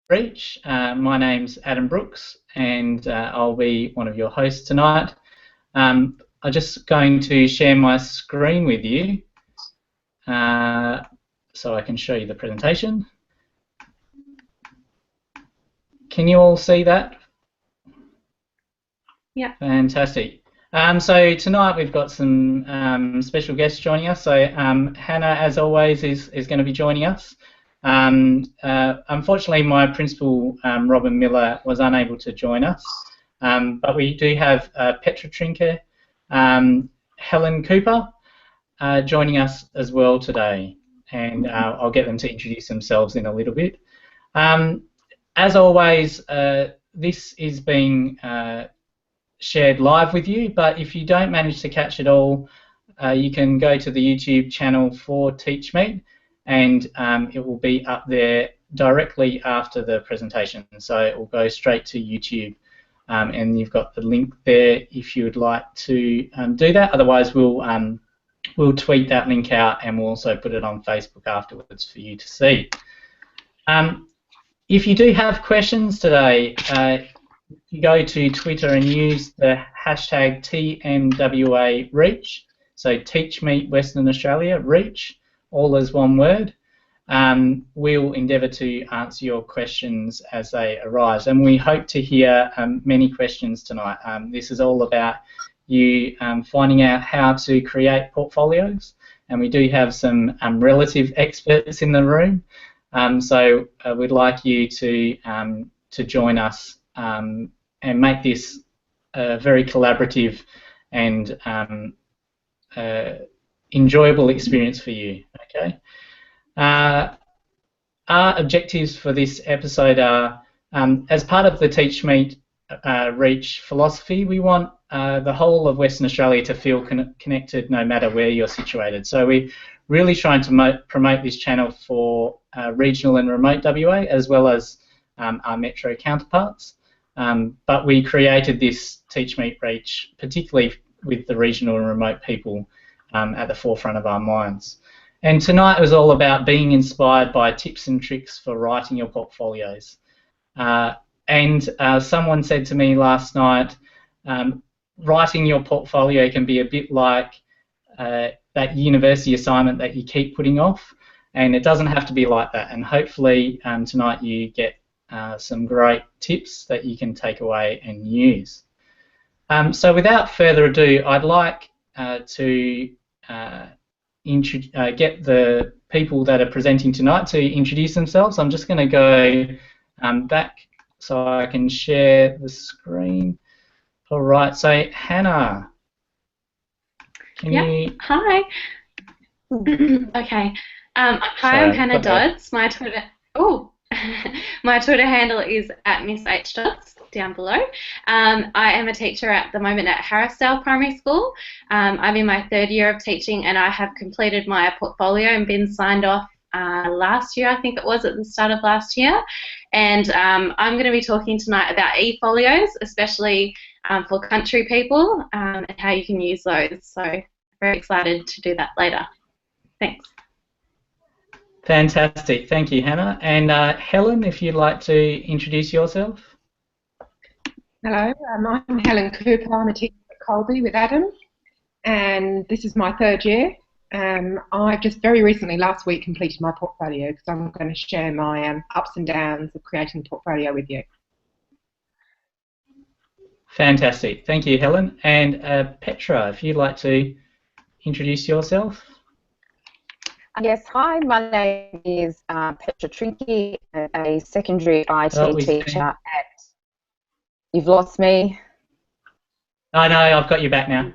Reach. My name's Adam Brooks, and I'll be one of your hosts tonight. I'm just going to share my screen with you so I can show you the presentation. Can you all see that? Yeah. Fantastic. So tonight we've got some special guests joining us. So Hannah, as always, is going to be joining us. Unfortunately, my principal, Robin Miller, was unable to join us, but we do have Petra Trinke, Helen Cooper joining us as well today, and I'll get them to introduce themselves in a little bit. As always, this is being shared live with you, but if you don't manage to catch it all, you can go to the YouTube channel for TeachMeet, and it will be up there directly after the presentation. So it will go straight to YouTube, and you've got the link there if you would like to do that. Otherwise, we'll tweet that link out, and we'll also put it on Facebook afterwards for you to see. If you do have questions today, you go to Twitter and use the hashtag TMWAReach, so TeachMeet Western Australia, Reach, all as one word. We'll endeavour to answer your questions as they arise, and we hope to hear many questions tonight. This is all about you finding out how to create portfolios, and we do have some relative experts in the room, so we'd like you to join us and make this a very collaborative and enjoyable experience for you. Okay. Our objectives for this episode are, as part of the TeachMeet Reach philosophy, we want the whole of Western Australia to feel connected no matter where you're situated. So we're really trying to promote this channel for regional and remote WA, as well as our metro counterparts. But we created this TeachMeet Reach particularly with the regional and remote people at the forefront of our minds. And tonight was all about being inspired by tips and tricks for writing your portfolios. And someone said to me last night, writing your portfolio can be a bit like that university assignment that you keep putting off, and it doesn't have to be like that. And hopefully tonight you get some great tips that you can take away and use. So without further ado, I'd like to get the people that are presenting tonight to introduce themselves. I'm just going to go back so I can share the screen. All right, so Hannah, can you... Hi. Okay. Hi, I'm Hannah Dodds. My Twitter... my Twitter handle is @MissHDodds down below. I am a teacher at the moment at Harrisdale Primary School. I'm in my 3rd year of teaching, and I have completed my portfolio and been signed off last year, I think it was at the start of last year. And I'm going to be talking tonight about eFolios, especially for country people, and how you can use those. So very excited to do that later. Thanks. Fantastic, thank you, Hannah. And Helen, if you'd like to introduce yourself. Hello, I'm Helen Cooper. I'm a teacher at Colby with Adam, and this is my 3rd year. I've just very recently, last week, completed my portfolio, because I'm going to share my ups and downs of creating a portfolio with you. Fantastic, thank you, Helen. And Petra, if you'd like to introduce yourself. Yes, hi, my name is Petra Trinke, a secondary IT teacher at... You've lost me. Oh no, I've got you back now.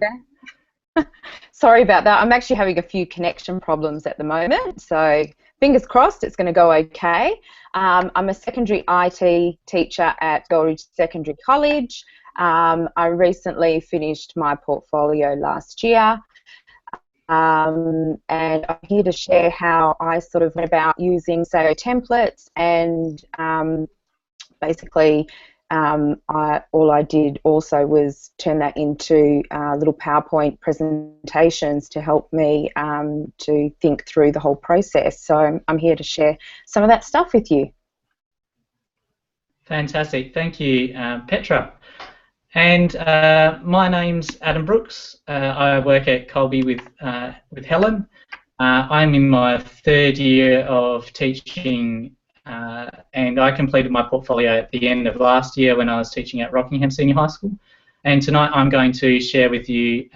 Sorry about that. I'm actually having a few connection problems at the moment, so fingers crossed it's going to go okay. I'm a secondary IT teacher at Goldridge Secondary College. I recently finished my portfolio last year. And I'm here to share how I sort of went about using SEO templates, and basically all I did also was turn that into little PowerPoint presentations to help me to think through the whole process. So I'm here to share some of that stuff with you. Fantastic. Thank you, Petra. And my name's Adam Brooks. I work at Colby with Helen. I'm in my 3rd year of teaching, and I completed my portfolio at the end of last year when I was teaching at Rockingham Senior High School. And tonight I'm going to share with you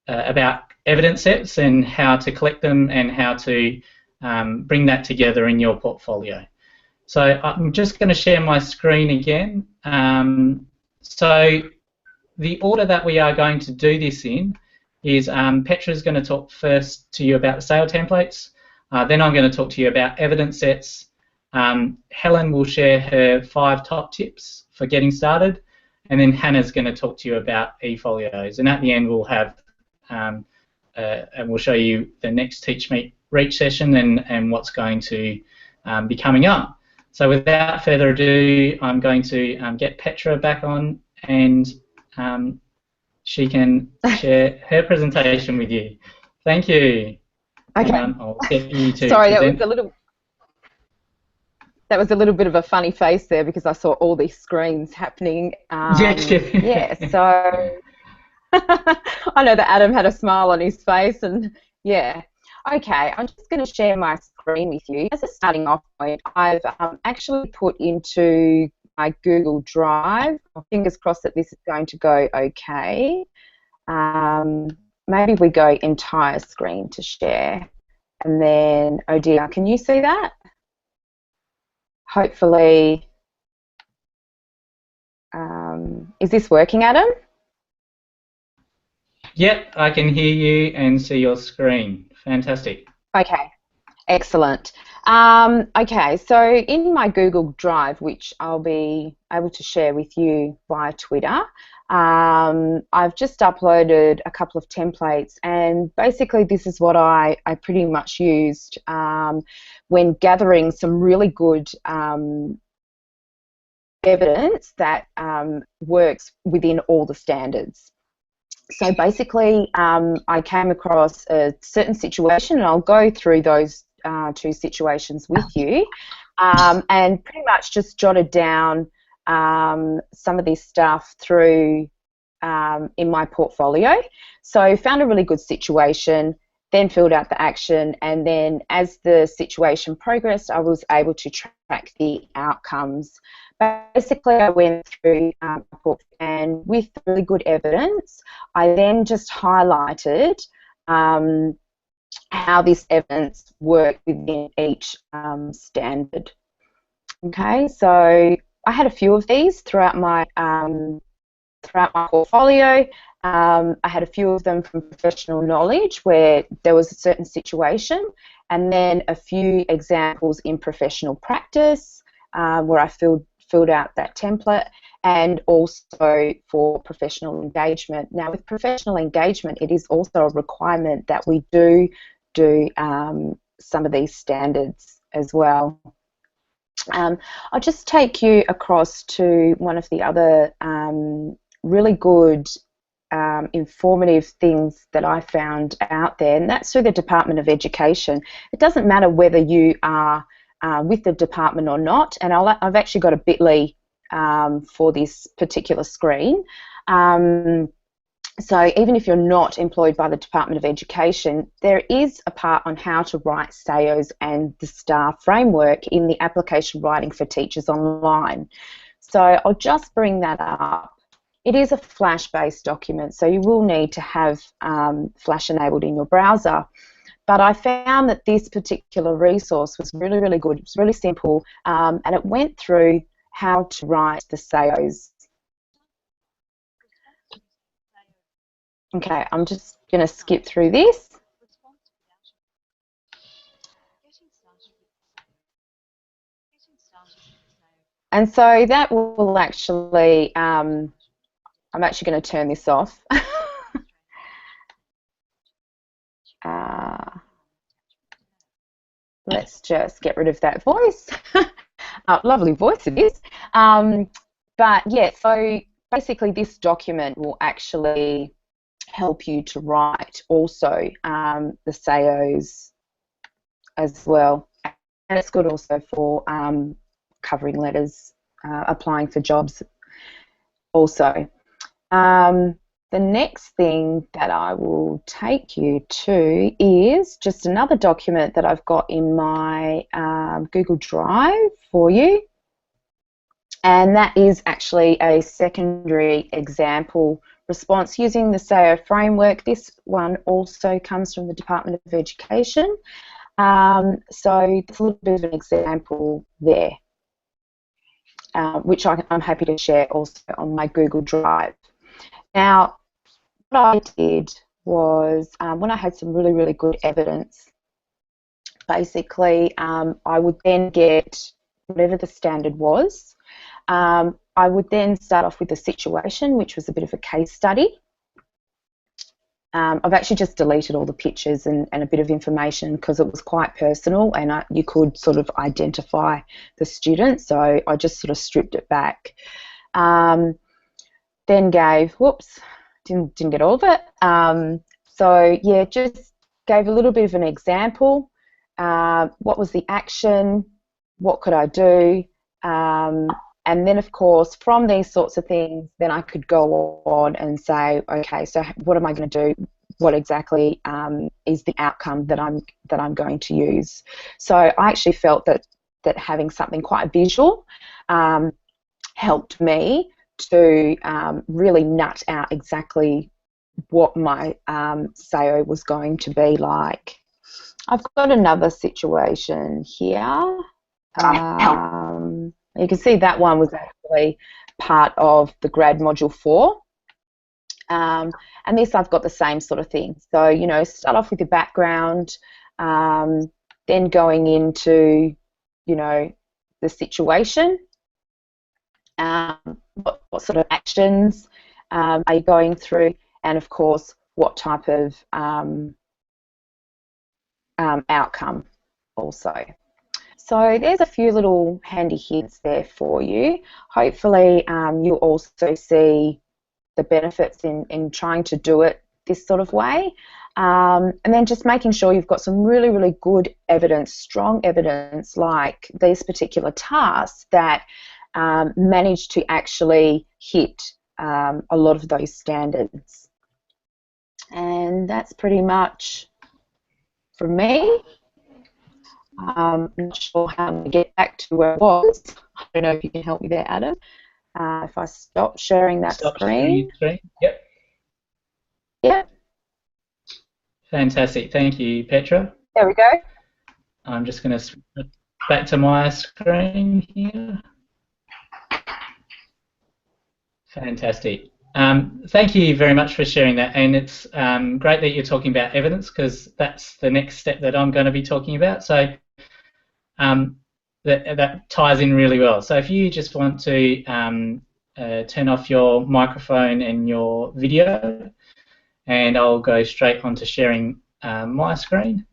about evidence sets and how to collect them and how to bring that together in your portfolio. So I'm just going to share my screen again. So the order that we are going to do this in is Petra's going to talk first to you about the sale templates. Then I'm going to talk to you about evidence sets. Helen will share her 5 top tips for getting started. And then Hannah's going to talk to you about eFolios. And at the end we'll have, and we'll show you the next Teach Meet Reach session and what's going to be coming up. So without further ado, I'm going to get Petra back on, and she can share her presentation with you. Thank you. Okay. I'll get you to Sorry, present. that was a little bit of a funny face there because I saw all these screens happening. Yeah, so I know that Adam had a smile on his face, and yeah. Okay, I'm just going to share my screen with you. As a starting off point, I've actually put into my Google Drive. Fingers crossed that this is going to go okay. Maybe we go entire screen to share. And then, oh dear, can you see that? Hopefully, is this working, Adam? Yep, I can hear you and see your screen. Fantastic. Okay, excellent. Okay, so in my Google Drive, which I'll be able to share with you via Twitter, I've just uploaded a couple of templates, and basically this is what I pretty much used when gathering some really good evidence that works within all the standards. So basically, I came across a certain situation, and I'll go through those 2 situations with you, and pretty much just jotted down some of this stuff through in my portfolio. So found a really good situation, then filled out the action, and then as the situation progressed, I was able to track the outcomes. Basically, I went through and with really good evidence, I then just highlighted how this evidence worked within each standard. Okay, so I had a few of these throughout my portfolio. I had a few of them from professional knowledge where there was a certain situation, and then a few examples in professional practice where I filled out that template, and also for professional engagement. Now, with professional engagement, it is also a requirement that we do some of these standards as well. I'll just take you across to one of the other really good informative things that I found out there, and that's through the Department of Education. It doesn't matter whether you are with the department or not, and I've actually got a bit.ly for this particular screen. So even if you're not employed by the Department of Education, there is a part on how to write SAOs and the STAR framework in the application writing for teachers online. So I'll just bring that up. It is a Flash-based document, so you will need to have Flash enabled in your browser. But I found that this particular resource was really, really good. It was really simple, and it went through how to write the SAOs. Okay, I'm just going to skip through this. And so that will actually, I'm actually going to turn this off. Let's just get rid of that voice. Lovely voice it is. But yeah, so basically this document will actually help you to write also the SAOs as well. And it's good also for covering letters applying for jobs also. The next thing that I will take you to is just another document that I've got in my Google Drive for you, and that is actually a secondary example response using the SAO framework. This one also comes from the Department of Education, so there's a little bit of an example there, which I'm happy to share also on my Google Drive. Now, what I did was, when I had some really, really good evidence, basically I would then get whatever the standard was. I would then start off with a situation, which was a bit of a case study. I've actually just deleted all the pictures and a bit of information because it was quite personal, and you could sort of identify the student, so I just sort of stripped it back. Then gave, whoops, didn't get all of it. So yeah, just gave a little bit of an example. What was the action? What could I do? And then, of course, from these sorts of things, then I could go on and say, okay, so what am I going to do? What exactly is the outcome that I'm going to use? So I actually felt that having something quite visual helped me to really nut out exactly what my SAO was going to be like. I've got another situation here. You can see that one was actually part of the grad module 4. And this, I've got the same sort of thing. So, you know, start off with your background, then going into, you know, the situation. What sort of actions are you going through, and of course what type of outcome also. So there's a few little handy hints there for you. Hopefully you'll also see the benefits in trying to do it this sort of way, and then just making sure you've got some really, really good evidence, strong evidence, like these particular tasks that managed to actually hit a lot of those standards. And that's pretty much from me. I'm not sure how to get back to where I was. I don't know if you can help me there, Adam. If I stop sharing that screen. Yep. Yep. Fantastic. Thank you, Petra. There we go. I'm just going to switch back to my screen here. Fantastic. Thank you very much for sharing that, and it's great that you're talking about evidence, because that's the next step that I'm going to be talking about. So that ties in really well. So if you just want to turn off your microphone and your video, and I'll go straight on to sharing my screen.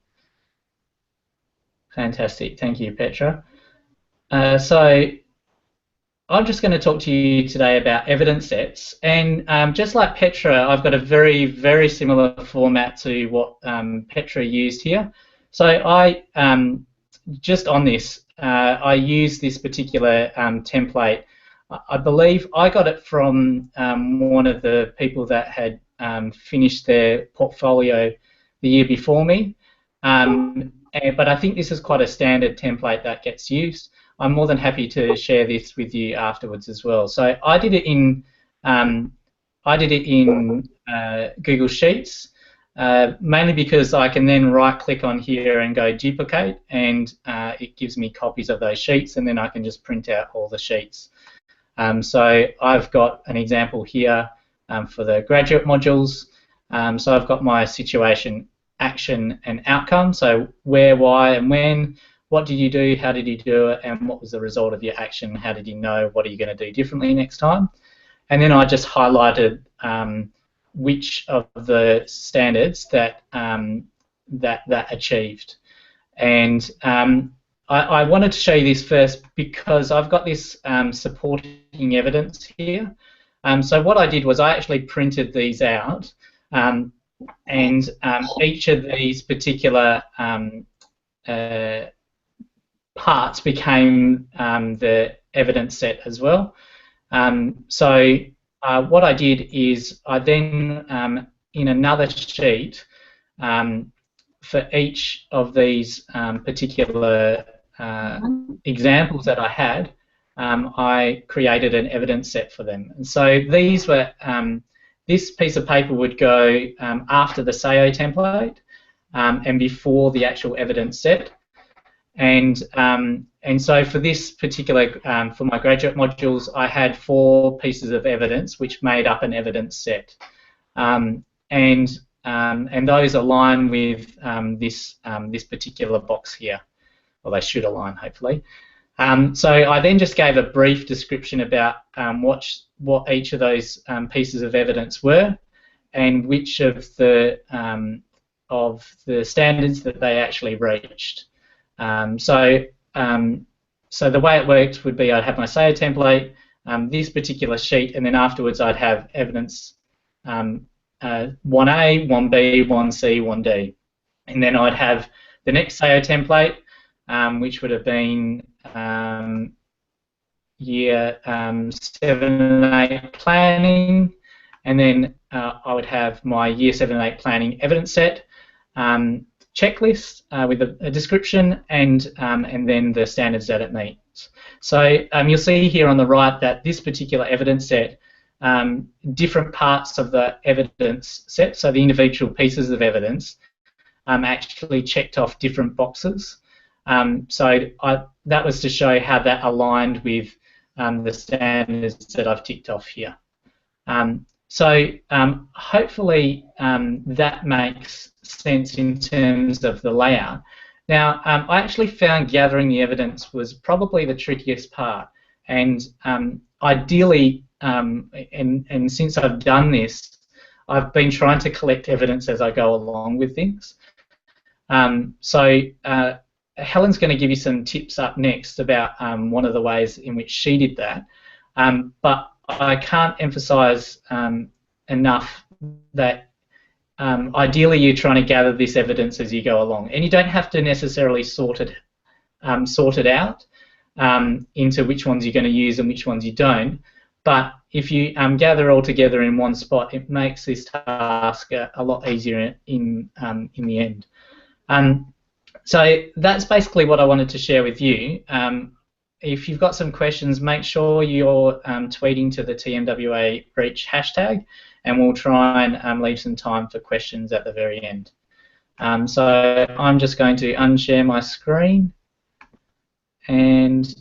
Fantastic. Thank you, Petra. So I'm just going to talk to you today about evidence sets, and just like Petra, I've got a very, very similar format to what Petra used here. So I, just on this, I use this particular template. I believe I got it from one of the people that had finished their portfolio the year before me, but I think this is quite a standard template that gets used. I'm more than happy to share this with you afterwards as well. So I did it in Google Sheets, mainly because I can then right-click on here and go duplicate, and it gives me copies of those sheets, and then I can just print out all the sheets. So I've got an example here for the graduate modules. So I've got my situation, action, and outcome. So where, why, and when. What did you do, how did you do it, and what was the result of your action? How did you know? What are you going to do differently next time? And then I just highlighted which of the standards that that achieved. And I wanted to show you this first because I've got this supporting evidence here. So what I did was I actually printed these out, and each of these particular parts became the evidence set as well. So what I did is I then, in another sheet, for each of these particular examples that I had, I created an evidence set for them. And so these were, this piece of paper would go after the SEO template and before the actual evidence set. And so for this particular, for my graduate modules, I had 4 pieces of evidence which made up an evidence set. And those align with this particular box here. Well, they should align, hopefully. So I then just gave a brief description about what each of those pieces of evidence were, and which of the standards that they actually reached. So the way it worked would be I'd have my SEO template, this particular sheet, and then afterwards I'd have evidence 1A, 1B, 1C, 1D. And then I'd have the next SEO template, which would have been year 7 and 8 planning, and then I would have my year 7 and 8 planning evidence set, checklist with a description, and then the standards that it meets. So you'll see here on the right that this particular evidence set, different parts of the evidence set, so the individual pieces of evidence, actually checked off different boxes. So that was to show how that aligned with the standards that I've ticked off here. So hopefully that makes sense in terms of the layout. Now, I actually found gathering the evidence was probably the trickiest part, and ideally, and since I've done this, I've been trying to collect evidence as I go along with things. So Helen's going to give you some tips up next about one of the ways in which she did that, but I can't emphasise enough that ideally you're trying to gather this evidence as you go along, and you don't have to necessarily sort it out into which ones you're going to use and which ones you don't. But if you gather all together in one spot, it makes this task a lot easier in the end. So that's basically what I wanted to share with you. If you've got some questions, make sure you're tweeting to the TMWA Reach hashtag, and we'll try and leave some time for questions at the very end. So I'm just going to unshare my screen, and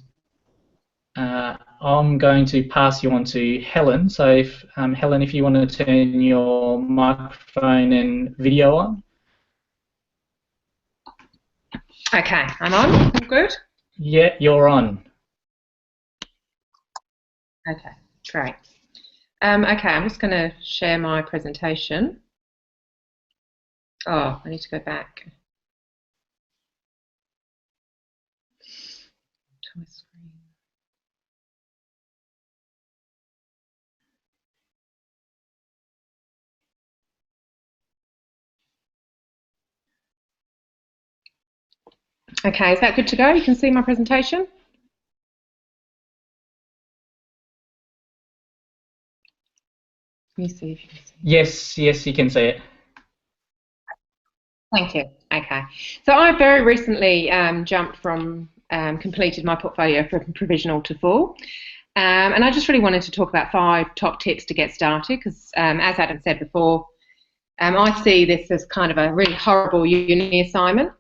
I'm going to pass you on to Helen. So if, Helen, if you want to turn your microphone and video on. Okay, I'm on. I'm good? Yeah, you're on. Okay, great. Okay, I'm just going to share my presentation. Oh, I need to go back. To my screen. Okay, is that good to go? You can see my presentation? Can you see if you can see? Yes, you can see it. Thank you. Okay. So I very recently jumped from, completed my portfolio from provisional to full. And I just really wanted to talk about 5 top tips to get started because, as Adam said before, I see this as kind of a really horrible uni assignment.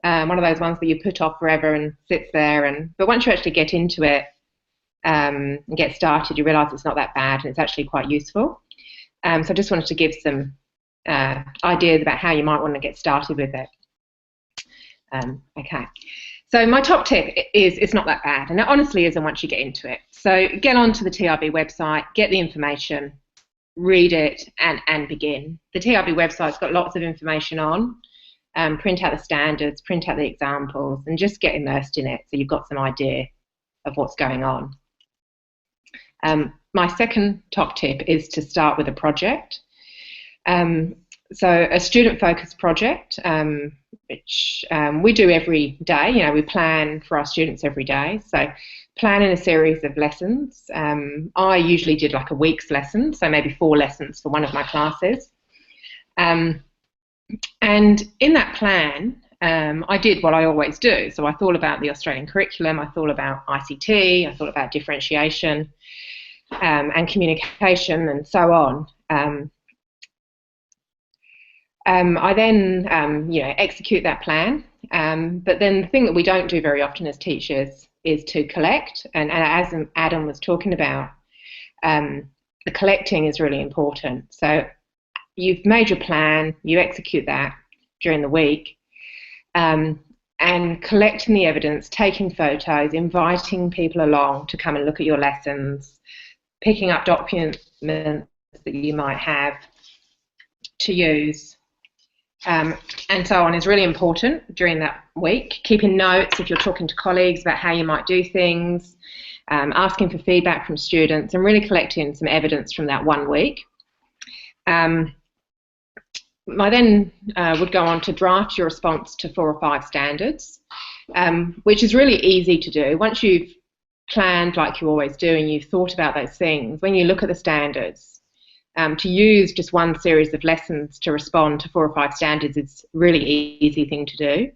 One of those ones that you put off forever and sits there, but once you actually get into it and get started, you realise it's not that bad and it's actually quite useful. So I just wanted to give some ideas about how you might want to get started with it. Okay, so my top tip is it's not that bad, and it honestly isn't once you get into it. So get onto the TRB website, get the information, read it, and begin. The TRB website's got lots of information on. Print out the standards, print out the examples, and just get immersed in it so you've got some idea of what's going on. My second top tip is to start with a project. So a student-focused project, which we do every day. You know, we plan for our students every day. So planning a series of lessons. I usually did like a week's lesson, so maybe 4 lessons for one of my classes. And in that plan, I did what I always do. So I thought about the Australian curriculum, I thought about ICT, I thought about differentiation and communication and so on. I then, you know, execute that plan. But then the thing that we don't do very often as teachers is to collect. And as Adam was talking about, the collecting is really important. So you've made your plan, you execute that during the week, and collecting the evidence, taking photos, inviting people along to come and look at your lessons, picking up documents that you might have to use, and so on is really important during that week. Keeping notes if you're talking to colleagues about how you might do things, asking for feedback from students, and really collecting some evidence from that 1 week. I then would go on to draft your response to 4 or 5 standards, which is really easy to do. Once you've planned like you always do and you've thought about those things, when you look at the standards, to use just one series of lessons to respond to 4 or 5 standards is a really easy thing to do.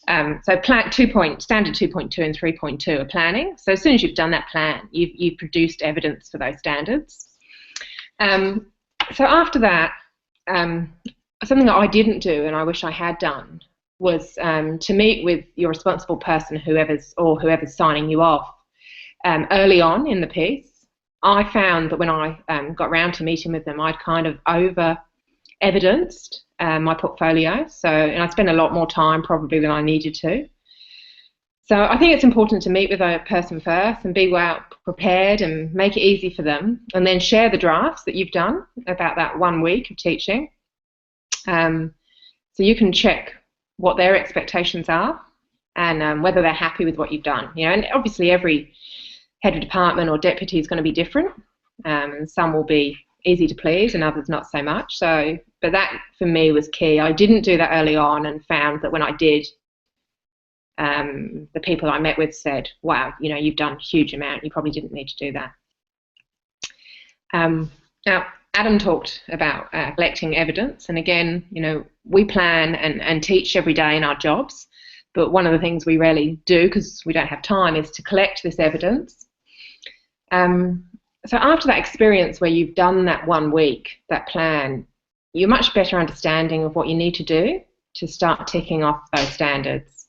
So standard 2.2 and 3.2 are planning. So as soon as you've done that plan, you've produced evidence for those standards. So after that, something that I didn't do and I wish I had done was to meet with your responsible person, whoever's signing you off, early on in the piece. I found that when I got round to meeting with them, I'd kind of over-evidenced my portfolio, and I spent a lot more time probably than I needed to. So I think it's important to meet with a person first and be well prepared and make it easy for them, and then share the drafts that you've done about that 1 week of teaching. So you can check what their expectations are and whether they're happy with what you've done. You know, and obviously every head of department or deputy is going to be different. Some will be easy to please and others not so much. So, but that for me was key. I didn't do that early on and found that when I did, the people I met with said, wow, you know, you've done a huge amount. You probably didn't need to do that. Now, Adam talked about collecting evidence, and again, you know, we plan and teach every day in our jobs, but one of the things we rarely do because we don't have time is to collect this evidence. So after that experience where you've done that 1 week, that plan, you're much better understanding of what you need to do to start ticking off those standards.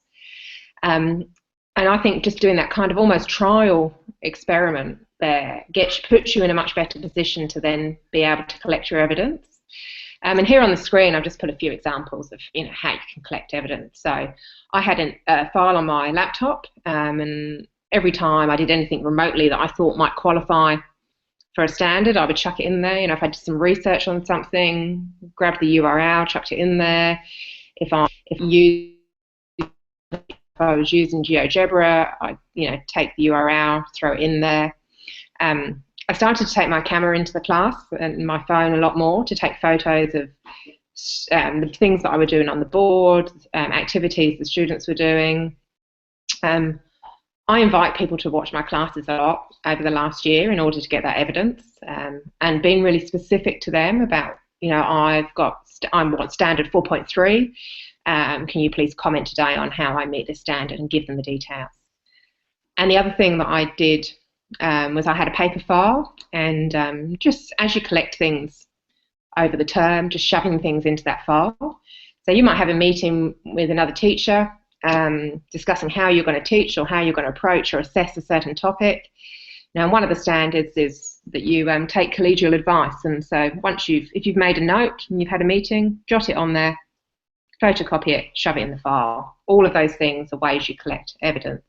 And I think just doing that kind of almost trial experiment there puts you in a much better position to then be able to collect your evidence. And here on the screen, I've just put a few examples of, you know, how you can collect evidence. So I had a file on my laptop, and every time I did anything remotely that I thought might qualify for a standard, I would chuck it in there. You know, if I did some research on something, grab the URL, chucked it in there. If I was using GeoGebra, I'd, you know, take the URL, throw it in there. I started to take my camera into the class and my phone a lot more to take photos of the things that I were doing on the board, activities the students were doing. I invite people to watch my classes a lot over the last year in order to get that evidence, and being really specific to them about, you know, I'm standard 4.3. Can you please comment today on how I meet this standard, and give them the details. And the other thing that I did was I had a paper file, and just as you collect things over the term, just shoving things into that file. So you might have a meeting with another teacher, discussing how you're going to teach or how you're going to approach or assess a certain topic. Now, one of the standards is that you take collegial advice, and so if you've made a note and you've had a meeting, jot it on there, photocopy it, shove it in the file. All of those things are ways you collect evidence.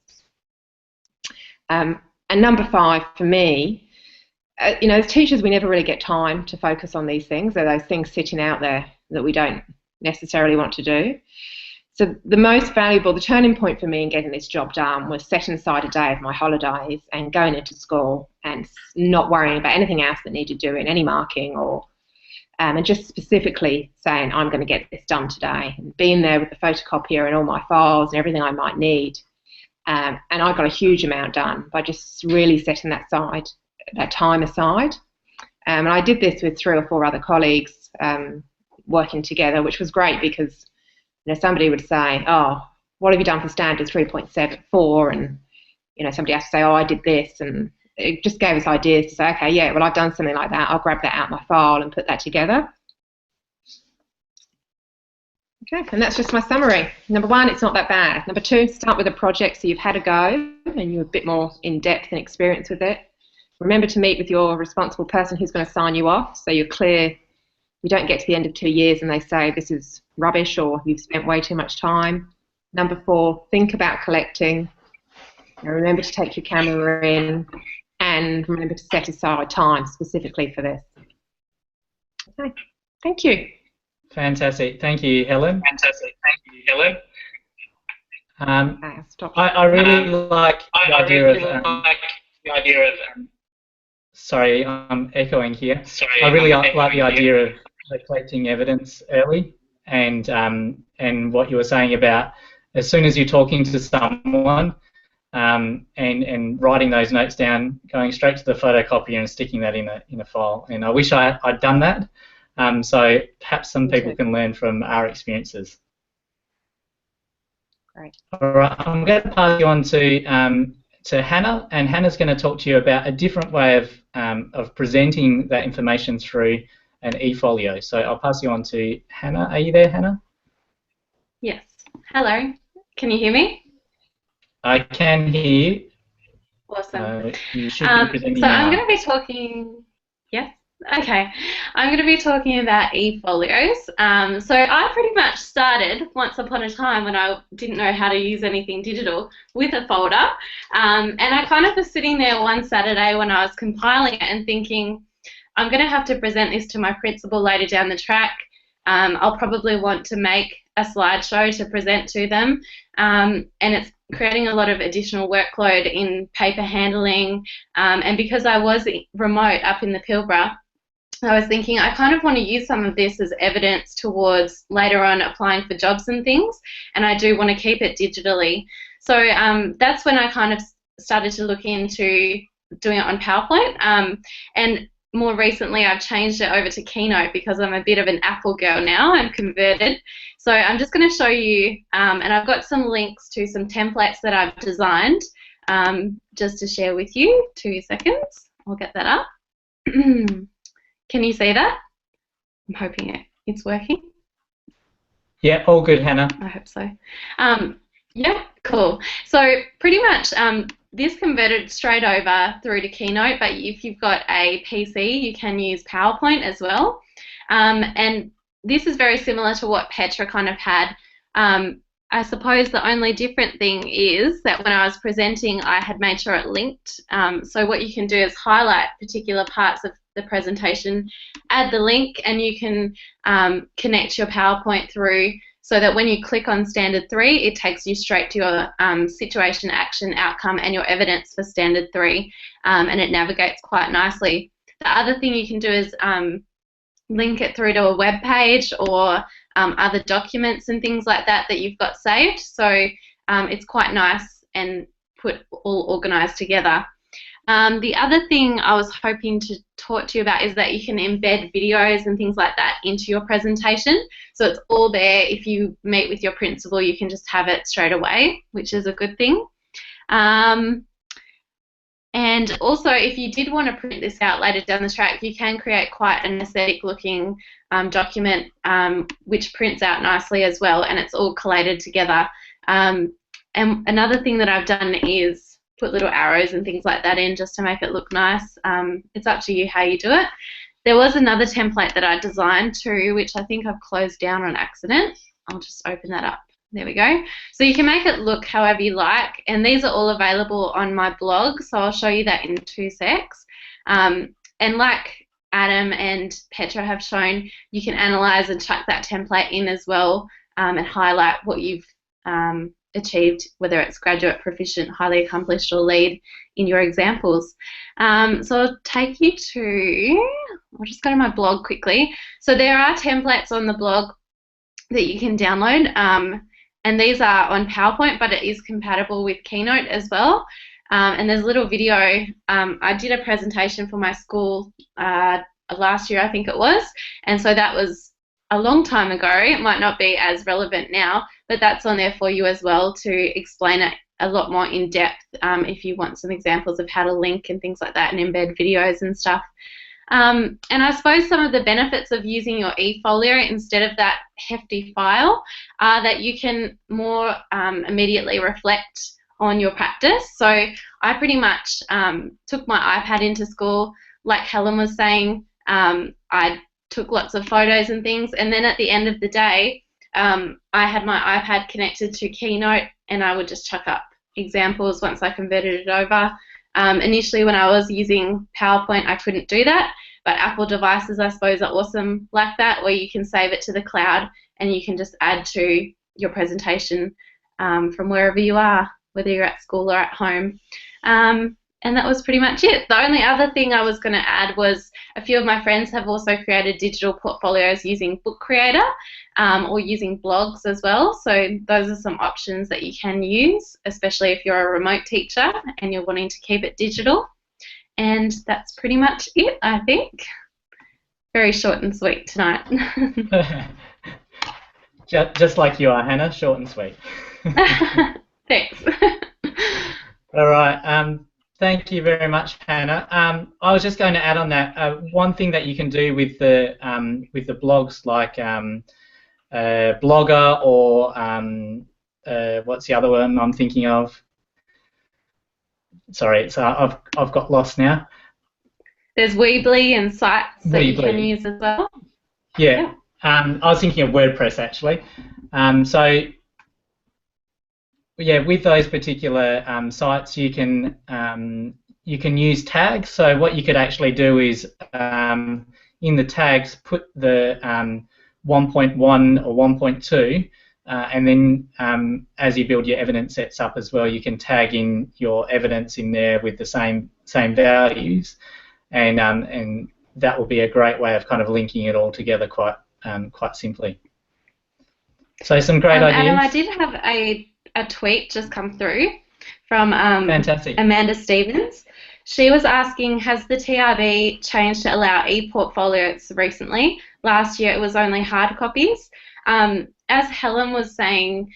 And number 5 for me, you know, as teachers, we never really get time to focus on these things. There are those things sitting out there that we don't necessarily want to do. So the turning point for me in getting this job done was setting aside a day of my holidays and going into school and not worrying about anything else that needed doing, any marking or and just specifically saying, I'm going to get this done today, and being there with the photocopier and all my files and everything I might need. And I got a huge amount done by just really setting that time aside. And I did this with 3 or 4 other colleagues working together, which was great because somebody would say, oh, what have you done for standard 3.74? And somebody has to say, oh, I did this, and it just gave us ideas to say, okay, yeah, well, I've done something like that. I'll grab that out of my file and put that together. Okay, and that's just my summary. Number 1, it's not that bad. Number 2, start with a project so you've had a go and you're a bit more in depth and experience with it. Remember to meet with your responsible person who's going to sign you off so you're clear. You don't get to the end of 2 years and they say this is rubbish or you've spent way too much time. Number 4, think about collecting. Remember to take your camera in and remember to set aside time specifically for this. Okay, thank you. Fantastic. Thank you, Helen. I really like the idea of sorry, I'm echoing here. I really like the idea of collecting evidence early, and what you were saying about as soon as you're talking to someone and writing those notes down, going straight to the photocopier and sticking that in a file. And I wish I'd done that. So perhaps some people can learn from our experiences. Great. All right, I'm going to pass you on to Hannah, and Hannah's going to talk to you about a different way of presenting that information through an eFolio. So I'll pass you on to Hannah. Are you there, Hannah? Yes. Hello. Can you hear me? I can hear you. Awesome. You should be presenting so now. I'm going to be talking. Yes. Okay, I'm going to be talking about eFolios. So I pretty much started once upon a time when I didn't know how to use anything digital with a folder, and I kind of was sitting there one Saturday when I was compiling it and thinking, I'm going to have to present this to my principal later down the track. I'll probably want to make a slideshow to present to them, and it's creating a lot of additional workload in paper handling, and because I was remote up in the Pilbara, I was thinking I kind of want to use some of this as evidence towards later on applying for jobs and things, and I do want to keep it digitally. So that's when I kind of started to look into doing it on PowerPoint, and more recently I've changed it over to Keynote because I'm a bit of an Apple girl now. I'm converted. So I'm just going to show you, and I've got some links to some templates that I've designed just to share with you. 2 seconds. I'll get that up. Can you see that? I'm hoping it's working. Yeah, all good, Hannah. I hope so. Yeah, cool. So pretty much this converted straight over through to Keynote, but if you've got a PC, you can use PowerPoint as well. And this is very similar to what Petra kind of had. I suppose the only different thing is that when I was presenting, I had made sure it linked. So what you can do is highlight particular parts of the presentation, add the link, and you can connect your PowerPoint through so that when you click on Standard 3, it takes you straight to your situation, action, outcome, and your evidence for Standard 3, and it navigates quite nicely. The other thing you can do is link it through to a web page or other documents and things like that that you've got saved. So it's quite nice and put all organised together. The other thing I was hoping to talk to you about is that you can embed videos and things like that into your presentation. So it's all there. If you meet with your principal, you can just have it straight away, which is a good thing. And also, if you did want to print this out later down the track, you can create quite an aesthetic looking document which prints out nicely as well, and it's all collated together. And another thing that I've done is put little arrows and things like that in just to make it look nice. It's up to you how you do it. There was another template that I designed too, which I think I've closed down on accident. I'll just open that up. There we go. So you can make it look however you like, and these are all available on my blog, so I'll show you that in 2 secs. And like Adam and Petra have shown, you can analyze and chuck that template in as well, and highlight what you've achieved, whether it's graduate, proficient, highly accomplished, or lead in your examples. So I'll take you to, I'll just go to my blog quickly. So there are templates on the blog that you can download, and these are on PowerPoint, but it is compatible with Keynote as well. And there's a little video. I did a presentation for my school last year, I think it was, and so that was a long time ago. It might not be as relevant now, but that's on there for you as well to explain it a lot more in depth if you want some examples of how to link and things like that and embed videos and stuff. And I suppose some of the benefits of using your eFolio instead of that hefty file are that you can more immediately reflect on your practice. So I pretty much took my iPad into school, like Helen was saying. I took lots of photos and things, and then at the end of the day, I had my iPad connected to Keynote, and I would just chuck up examples once I converted it over. Initially, when I was using PowerPoint, I couldn't do that, but Apple devices, I suppose, are awesome like that, where you can save it to the cloud and you can just add to your presentation from wherever you are, whether you're at school or at home. And that was pretty much it. The only other thing I was going to add was a few of my friends have also created digital portfolios using Book Creator or using blogs as well. So those are some options that you can use, especially if you're a remote teacher and you're wanting to keep it digital. And that's pretty much it, I think. Very short and sweet tonight. Just like you are, Hannah, short and sweet. Thanks. All right. Thank you very much, Hannah. I was just going to add on that. One thing that you can do with the blogs, like Blogger or what's the other one I'm thinking of? Sorry, I've got lost now. There's Weebly and sites that you can use as well. Yeah. I was thinking of WordPress actually. So yeah, with those particular sites, you can use tags. So what you could actually do is in the tags put the 1.1 or 1.2, and then as you build your evidence sets up as well, you can tag in your evidence in there with the same values, and that will be a great way of kind of linking it all together quite simply. So some great ideas. Adam, I did have a tweet just come through from Fantastic. Amanda Stevens. She was asking, has the TRB changed to allow ePortfolios recently? Last year it was only hard copies. As Helen was saying,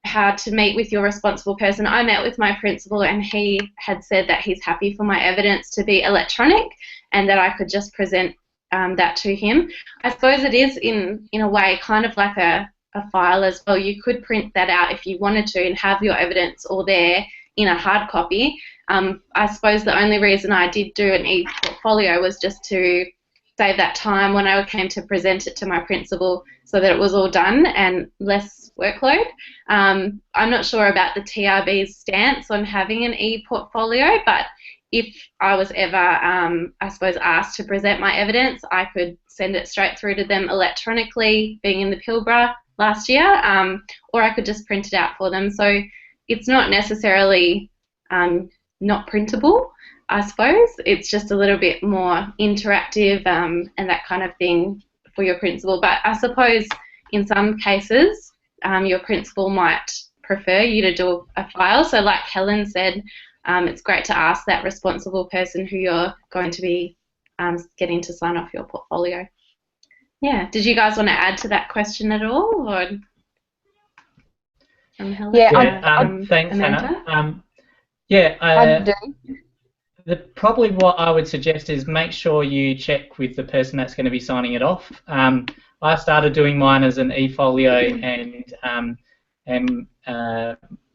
how to meet with your responsible person, I met with my principal and he had said that he's happy for my evidence to be electronic and that I could just present that to him. I suppose it is in a way kind of like a file as well. You could print that out if you wanted to and have your evidence all there in a hard copy. I suppose the only reason I did do an ePortfolio was just to save that time when I came to present it to my principal so that it was all done and less workload. I'm not sure about the TRB's stance on having an ePortfolio, but if I was ever, I suppose, asked to present my evidence, I could send it straight through to them electronically, being in the Pilbara last year, or I could just print it out for them. So it's not necessarily not printable, I suppose. It's just a little bit more interactive and that kind of thing for your principal. But I suppose in some cases your principal might prefer you to do a file. So like Helen said, it's great to ask that responsible person who you're going to be getting to sign off your portfolio. Yeah. Did you guys want to add to that question at all, or Helen? Yeah. Thanks, Amanda? Hannah. I do. Probably what I would suggest is make sure you check with the person that's going to be signing it off. I started doing mine as an eFolio, and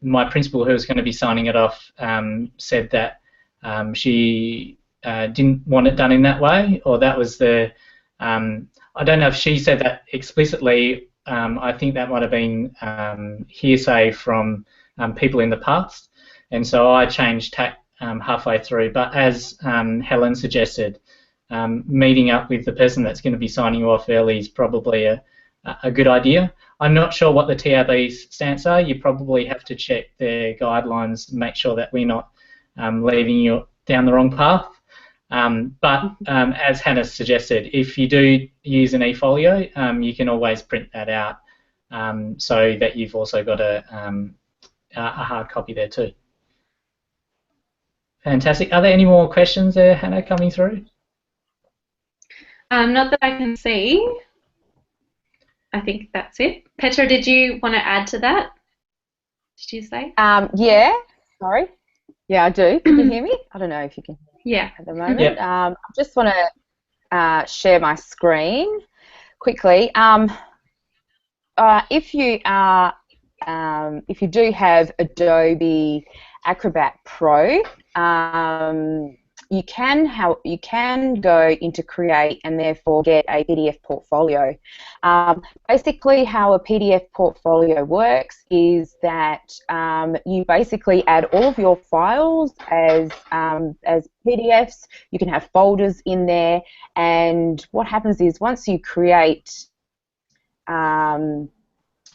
my principal, who was going to be signing it off, said that she didn't want it done in that way, or that was the. I don't know if she said that explicitly. I think that might have been hearsay from people in the past, and so I changed tack halfway through. But as Helen suggested, meeting up with the person that's going to be signing you off early is probably a a good idea. I'm not sure what the TRB's stance are. You probably have to check their guidelines and make sure that we're not leading you down the wrong path. But as Hannah suggested, if you do use an eFolio, you can always print that out so that you've also got a hard copy there too. Fantastic. Are there any more questions there, Hannah, coming through? Not that I can see. I think that's it. Petra, did you want to add to that? Did you say? Yeah. Sorry. Yeah, I do. Can you hear me? I don't know if you can hear me at the moment. Yep. I just want to share my screen quickly. If you do have Adobe Acrobat Pro, you can go into Create and therefore get a PDF portfolio. Basically, how a PDF portfolio works is that you basically add all of your files as PDFs. You can have folders in there, and what happens is once you create and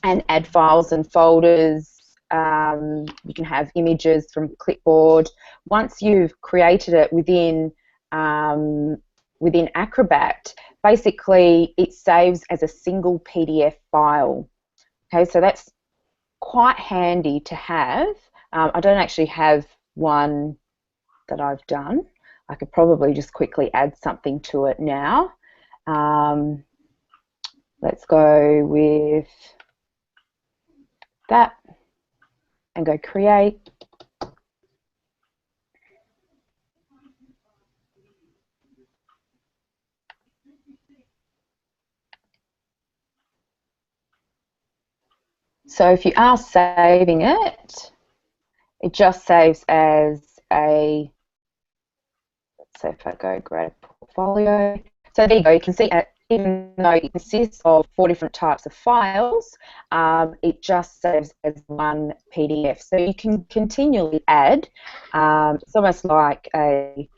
add files and folders, you can have images from clipboard. Once you've created it within Acrobat, basically it saves as a single PDF file. Okay, so that's quite handy to have. I don't actually have one that I've done. I could probably just quickly add something to it now. Let's go with that and go create. So if you are saving it, it just saves as a, let's say if I go create a portfolio. So there you go, you can see even though it consists of 4 different types of files, it just saves as one PDF. So you can continually add. It's almost like a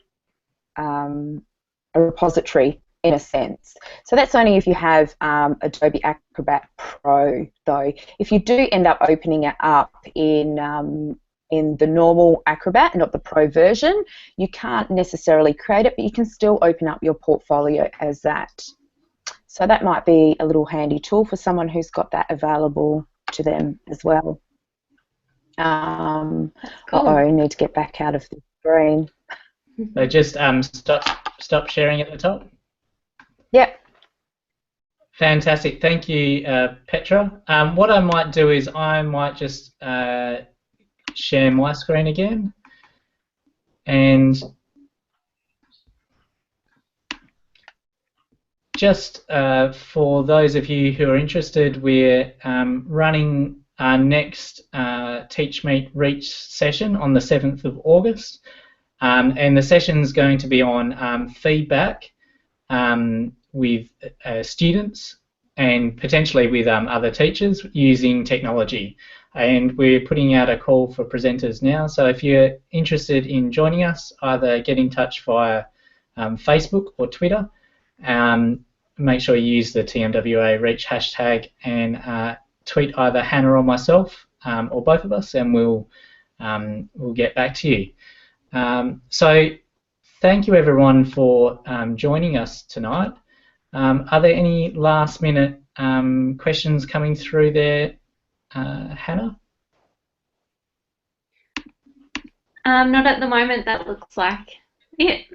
repository in a sense. So that's only if you have Adobe Acrobat Pro, though. If you do end up opening it up in the normal Acrobat, not the Pro version, you can't necessarily create it, but you can still open up your portfolio as that. So that might be a little handy tool for someone who's got that available to them as well. Cool. I need to get back out of the screen. So just stop sharing at the top. Yep. Fantastic. Thank you, Petra. What I might do is I might just share my screen again. And just for those of you who are interested, we're running our next Teach Meet Reach session on the 7th of August. And the session's going to be on feedback with students and potentially with other teachers using technology. And we're putting out a call for presenters now. So if you're interested in joining us, either get in touch via Facebook or Twitter. Make sure you use the TMWA Reach hashtag and tweet either Hannah or myself or both of us, and we'll get back to you. So thank you everyone for joining us tonight. Are there any last minute questions coming through there, Hannah? Not at the moment. That looks like it.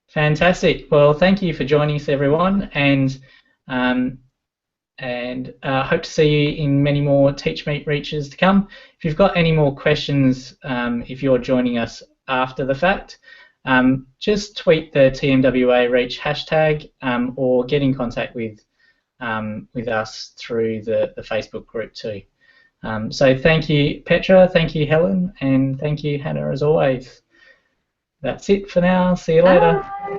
Fantastic. Well, thank you for joining us, everyone, and hope to see you in many more Teach Meet Reaches to come. If you've got any more questions, if you're joining us after the fact, just tweet the TMWA Reach hashtag or get in contact with us through the Facebook group too. So thank you, Petra, thank you, Helen, and thank you, Hannah, as always. That's it for now. See you later. Bye.